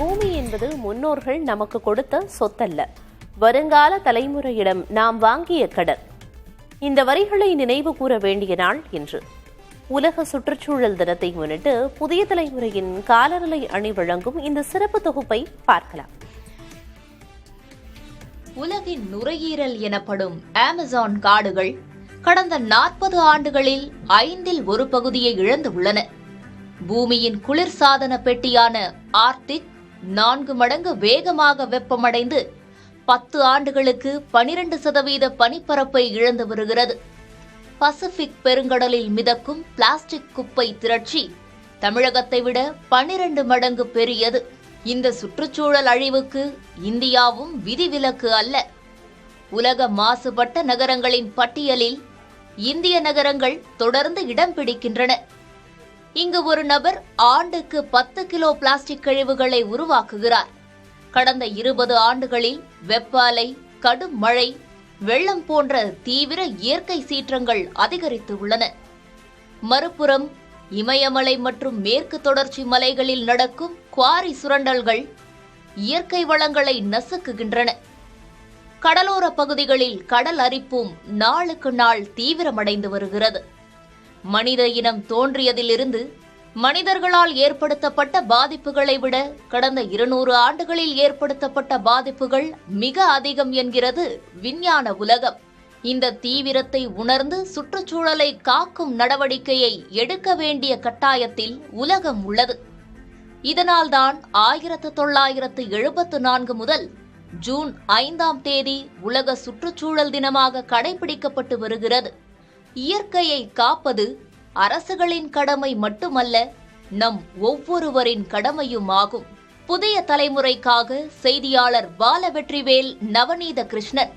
பூமி என்பது முன்னோர்கள் நமக்கு கொடுத்த சொத்தல்ல, வருங்கால தலைமுறையிடம் நாம் வாங்கிய கடன். இந்த வரிகளை நினைவு கூற வேண்டிய நாள் இன்று. உலக சுற்றுச்சூழல் தினத்தை முன்னிட்டு புதிய தலைமுறையின் காலநிலை அணி வழங்கும் இந்த சிறப்பு தொகுப்பை பார்க்கலாம். உலகின் நுரையீரல் எனப்படும் அமேசான் காடுகள் கடந்த 40 ஆண்டுகளில் 5இல் ஒரு பகுதியை இழந்துள்ளன. பூமியின் குளிர்சாதன பெட்டியான ஆர்க்டிக் 4 மடங்கு வேகமாக வெப்பமடைந்து 10 ஆண்டுகளுக்கு 12% பனிப்பரப்பை இழந்து வருகிறது. பசிபிக் பெருங்கடலில் மிதக்கும் பிளாஸ்டிக் குப்பை திரட்சி தமிழகத்தை விட 12 மடங்கு பெரியது. இந்த சுற்றுச்சூழல் அழிவுக்கு இந்தியாவும் விதிவிலக்கு அல்ல. உலக மாசுபட்ட நகரங்களின் பட்டியலில் இந்திய நகரங்கள் தொடர்ந்து இடம் பிடிக்கின்றன. இங்கு ஒரு நபர் ஆண்டுக்கு 10 கிலோ பிளாஸ்டிக் கழிவுகளை உருவாக்குகிறார். கடந்த 20 ஆண்டுகளில் வெப்ப அலை, கடும் மழை, வெள்ளம் போன்ற தீவிர இயற்கை சீற்றங்கள் அதிகரித்துள்ளன. மறுபுறம் இமயமலை மற்றும் மேற்கு தொடர்ச்சி மலைகளில் நடக்கும் குவாரி சுரண்டல்கள் இயற்கை வளங்களை நசுக்குகின்றன. கடலோர பகுதிகளில் கடல் அரிப்பும் நாளுக்கு நாள் தீவிரமடைந்து வருகிறது. மனித இனம் தோன்றியதிலிருந்து மனிதர்களால் ஏற்படுத்தப்பட்ட பாதிப்புகளை விட கடந்த 200 ஆண்டுகளில் ஏற்படுத்தப்பட்ட பாதிப்புகள் மிக அதிகம் என்கிறது விஞ்ஞான உலகம். இந்த தீவிரத்தை உணர்ந்து சுற்றுச்சூழலை காக்கும் நடவடிக்கையை எடுக்க வேண்டிய கட்டாயத்தில் உலகம் உள்ளது. இதனால்தான் 1974 முதல் ஜூன் 5ஆம் தேதி உலக சுற்றுச்சூழல் தினமாக கடைபிடிக்கப்பட்டு வருகிறது. இயற்கையை காப்பது அரசுகளின் கடமை மட்டுமல்ல, நம் ஒவ்வொருவரின் கடமையும் ஆகும். புதிய தலைமுறைக்காக செய்தியாளர் பாலவெற்றிவேல், நவநீத கிருஷ்ணன்.